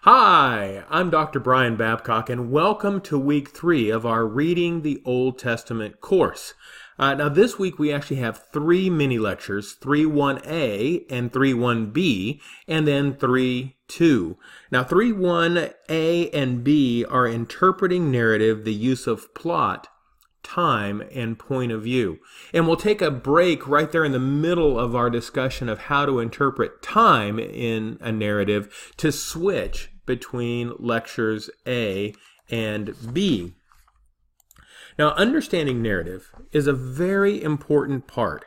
Hi, I'm Dr. Brian Babcock, and welcome to week 3 of our Reading the Old Testament course. Now, this week we actually have 3 mini lectures, 3.1a and 3.1b, and then 3.2. Now, 3.1a and b are interpreting narrative, the use of plot, time, and point of view. And we'll take a break right there in the middle of our discussion of how to interpret time in a narrative to switch between lectures A and B. Now, understanding narrative is a very important part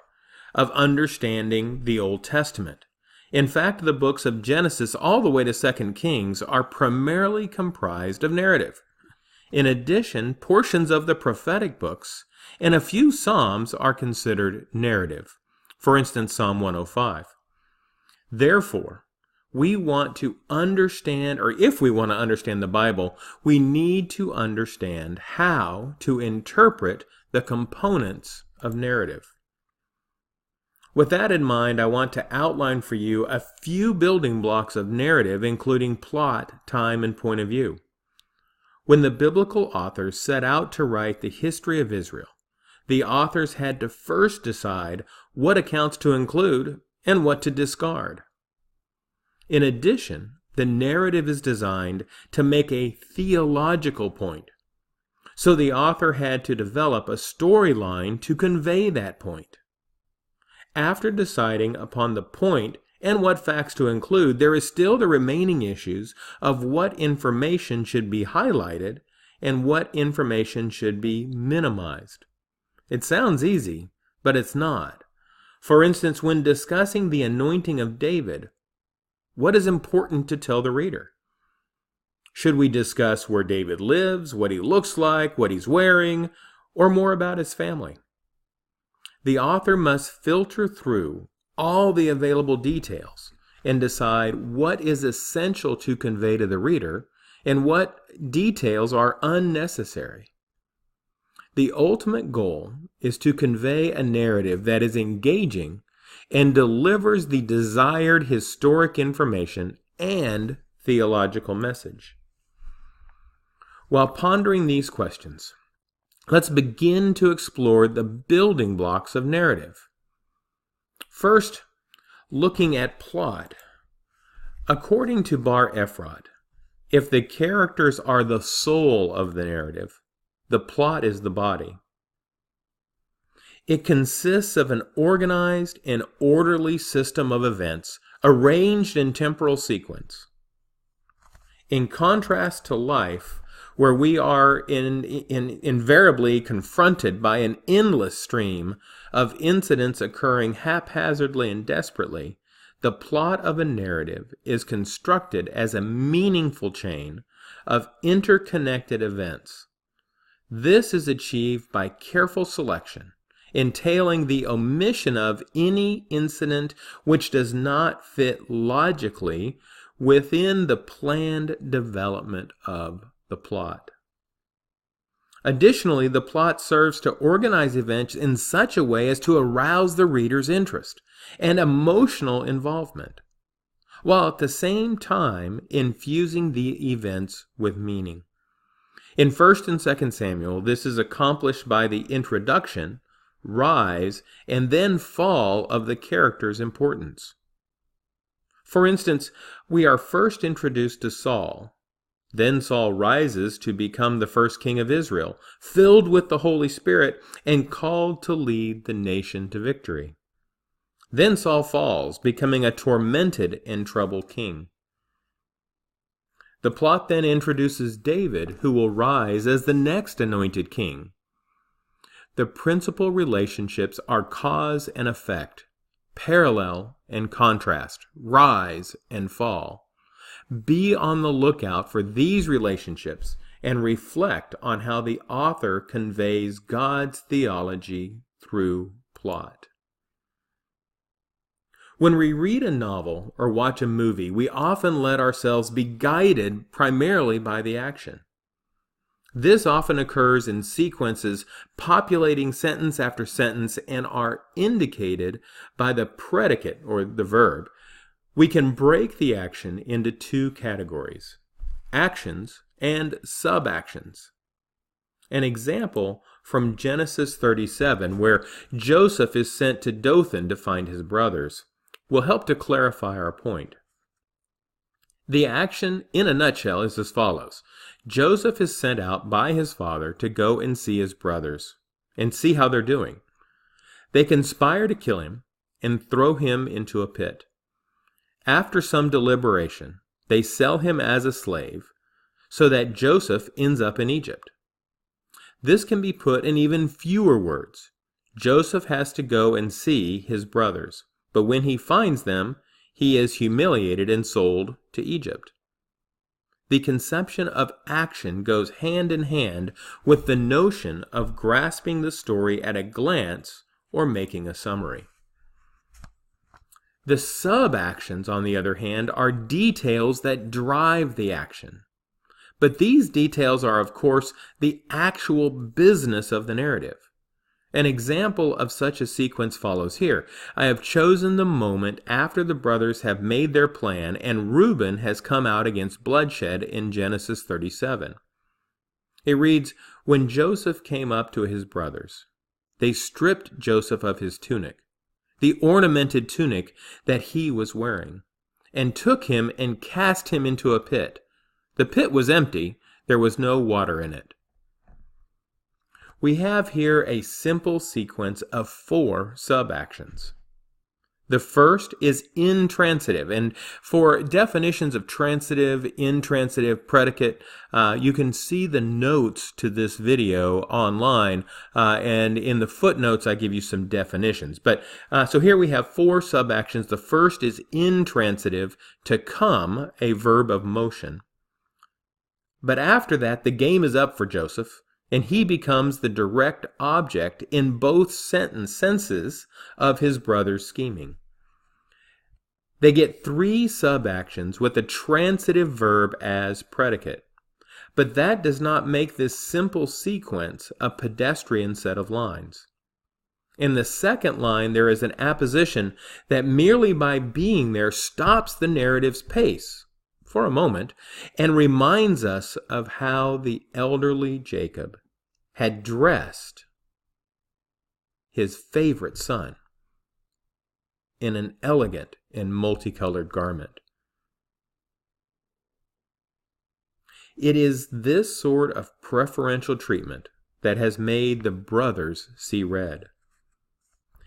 of understanding the Old Testament. In fact, the books of Genesis all the way to 2 Kings are primarily comprised of narrative. In addition, portions of the prophetic books and a few Psalms are considered narrative. For instance, Psalm 105. Therefore, we want to understand, or if we want to understand the Bible, we need to understand how to interpret the components of narrative. With that in mind, I want to outline for you a few building blocks of narrative, including plot, time, and point of view. When the biblical authors set out to write the history of Israel, the authors had to first decide what accounts to include and what to discard. In addition, the narrative is designed to make a theological point, so the author had to develop a storyline to convey that point. After deciding upon the point and what facts to include, there is still the remaining issues of what information should be highlighted and what information should be minimized. It sounds easy, but it's not. For instance, when discussing the anointing of David, what is important to tell the reader? Should we discuss where David lives, what he looks like, what he's wearing, or more about his family? The author must filter through all the available details and decide what is essential to convey to the reader and what details are unnecessary. The ultimate goal is to convey a narrative that is engaging and delivers the desired historic information and theological message. While pondering these questions, let's begin to explore the building blocks of narrative. First, looking at plot. According to Bar Ephraim, if the characters are the soul of the narrative, the plot is the body. It consists of an organized and orderly system of events arranged in temporal sequence. In contrast to life, where we are invariably confronted by an endless stream of incidents occurring haphazardly and desperately, the plot of a narrative is constructed as a meaningful chain of interconnected events. This is achieved by careful selection, entailing the omission of any incident which does not fit logically within the planned development of the plot. Additionally, the plot serves to organize events in such a way as to arouse the reader's interest and emotional involvement, while at the same time infusing the events with meaning. In 1 and 2 Samuel, this is accomplished by the introduction, rise, and then fall of the character's importance. For instance, we are first introduced to Saul. Then Saul rises to become the first king of Israel, filled with the Holy Spirit and called to lead the nation to victory. Then Saul falls, becoming a tormented and troubled king. The plot then introduces David, who will rise as the next anointed king. The principal relationships are cause and effect, parallel and contrast, rise and fall. Be on the lookout for these relationships and reflect on how the author conveys God's theology through plot. When we read a novel or watch a movie, we often let ourselves be guided primarily by the action. This often occurs in sequences populating sentence after sentence and are indicated by the predicate or the verb. We can break the action into two categories: actions, and sub-actions. An example from Genesis 37, where Joseph is sent to Dothan to find his brothers, will help to clarify our point. The action, in a nutshell, is as follows. Joseph is sent out by his father to go and see his brothers and see how they're doing. They conspire to kill him and throw him into a pit. After some deliberation, they sell him as a slave so that Joseph ends up in Egypt. This can be put in even fewer words. Joseph has to go and see his brothers, but when he finds them, he is humiliated and sold to Egypt. The conception of action goes hand in hand with the notion of grasping the story at a glance or making a summary. The sub-actions, on the other hand, are details that drive the action. But these details are, of course, the actual business of the narrative. An example of such a sequence follows here. I have chosen the moment after the brothers have made their plan and Reuben has come out against bloodshed in Genesis 37. It reads, "When Joseph came up to his brothers, they stripped Joseph of his tunic, the ornamented tunic that he was wearing, and took him and cast him into a pit. The pit was empty, there was no water in it." We have here a simple sequence of 4 sub-actions. The first is intransitive, and for definitions of transitive, intransitive, predicate, you can see the notes to this video online, and in the footnotes I give you some definitions. But so here we have 4 sub-actions. The first is intransitive, to come, a verb of motion. But after that, the game is up for Joseph, and he becomes the direct object in both senses of his brother's scheming. They get 3 sub-actions with a transitive verb as predicate. But that does not make this simple sequence a pedestrian set of lines. In the second line, there is an apposition that merely by being there stops the narrative's pace for a moment, and reminds us of how the elderly Jacob had dressed his favorite son in an elegant and multicolored garment. It is this sort of preferential treatment that has made the brothers see red.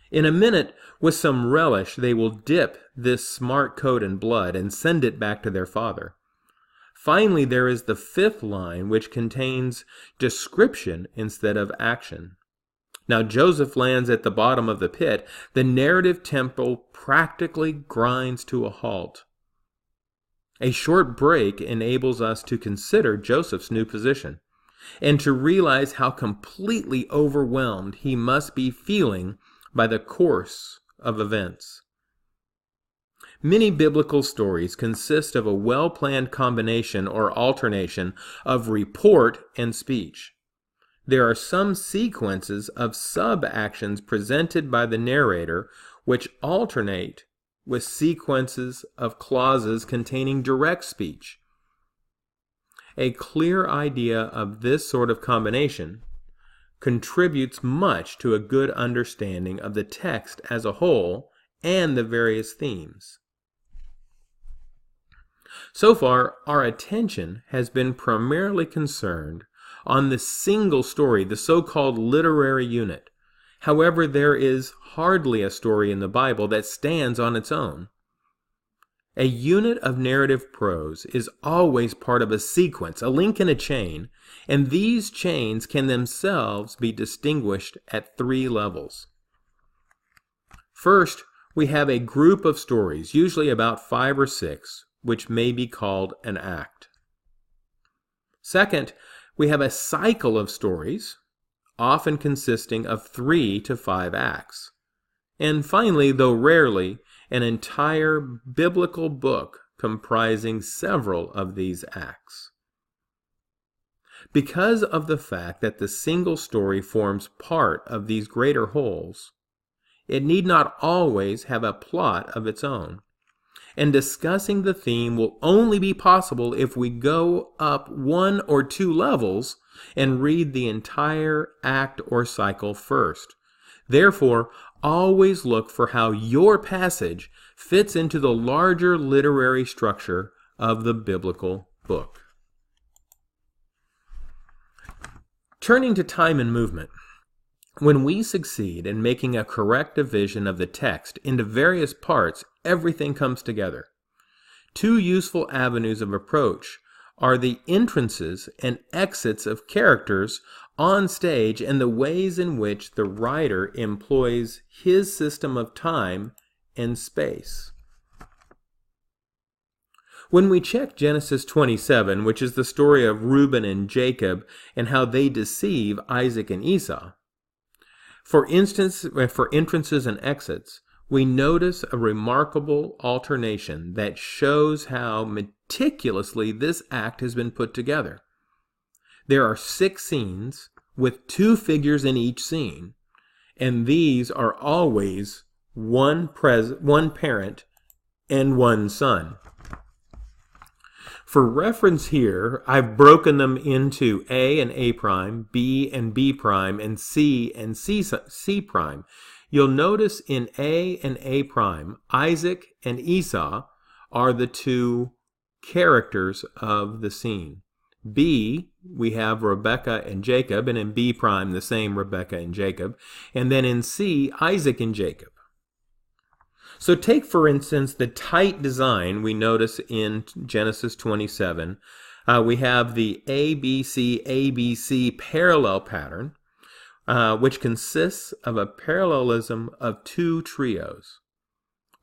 In a minute, with some relish, they will dip this smart coat in blood and send it back to their father. Finally, there is the 5th line, which contains description instead of action. Now Joseph lands at the bottom of the pit. The narrative tempo practically grinds to a halt. A short break enables us to consider Joseph's new position and to realize how completely overwhelmed he must be feeling by the course of events. Many biblical stories consist of a well-planned combination or alternation of report and speech. There are some sequences of sub-actions presented by the narrator which alternate with sequences of clauses containing direct speech. A clear idea of this sort of combination contributes much to a good understanding of the text as a whole and the various themes. So far, our attention has been primarily concerned on the single story, the so-called literary unit. However, there is hardly a story in the Bible that stands on its own. A unit of narrative prose is always part of a sequence, a link in a chain, and these chains can themselves be distinguished at 3 levels. First, we have a group of stories, usually about 5 or 6, which may be called an act. Second, we have a cycle of stories, often consisting of 3 to 5 acts. And finally, though rarely, an entire biblical book comprising several of these acts. Because of the fact that the single story forms part of these greater wholes, it need not always have a plot of its own. and discussing the theme will only be possible if we go up 1 or 2 levels and read the entire act or cycle first. Therefore, always look for how your passage fits into the larger literary structure of the biblical book. Turning to time and movement. When we succeed in making a correct division of the text into various parts, everything comes together. 2 useful avenues of approach are the entrances and exits of characters on stage and the ways in which the writer employs his system of time and space. When we check Genesis 27, which is the story of Reuben and Jacob and how they deceive Isaac and Esau, for instance, for entrances and exits, we notice a remarkable alternation that shows how meticulously this act has been put together. There are 6 scenes with 2 figures in each scene, and these are always one parent and one son. For reference here, I've broken them into A and A prime, B and B prime, and C and C prime. You'll notice in A and A prime, Isaac and Esau are the 2 characters of the scene. B, we have Rebekah and Jacob, and in B prime, the same Rebekah and Jacob. And then in C, Isaac and Jacob. So take, for instance, the tight design we notice in Genesis 27. We have the ABC parallel pattern, which consists of a parallelism of 2 trios.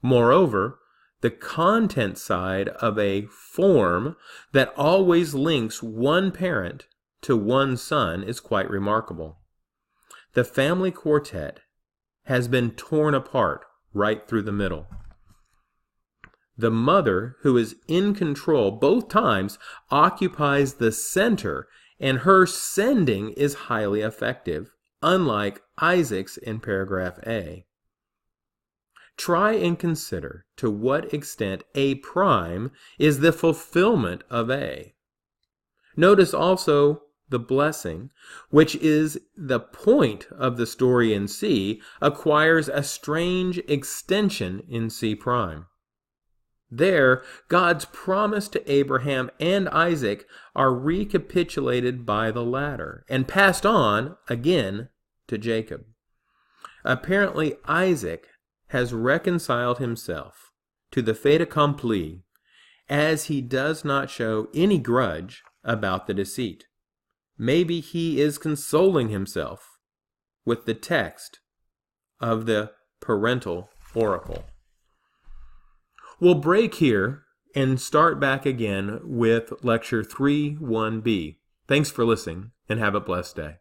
Moreover, the content side of a form that always links one parent to one son is quite remarkable. The family quartet has been torn apart right through the middle. The mother, who is in control both times, occupies the center, and her sending is highly effective, unlike Isaac's in paragraph A. Try and consider to what extent A prime is the fulfillment of A. Notice also the blessing, which is the point of the story in C, acquires a strange extension in C prime. There, God's promise to Abraham and Isaac are recapitulated by the latter and passed on again to Jacob. Apparently, Isaac has reconciled himself to the fait accompli, as he does not show any grudge about the deceit. Maybe he is consoling himself with the text of the parental oracle. We'll break here and start back again with Lecture 3.1b. Thanks for listening, and have a blessed day.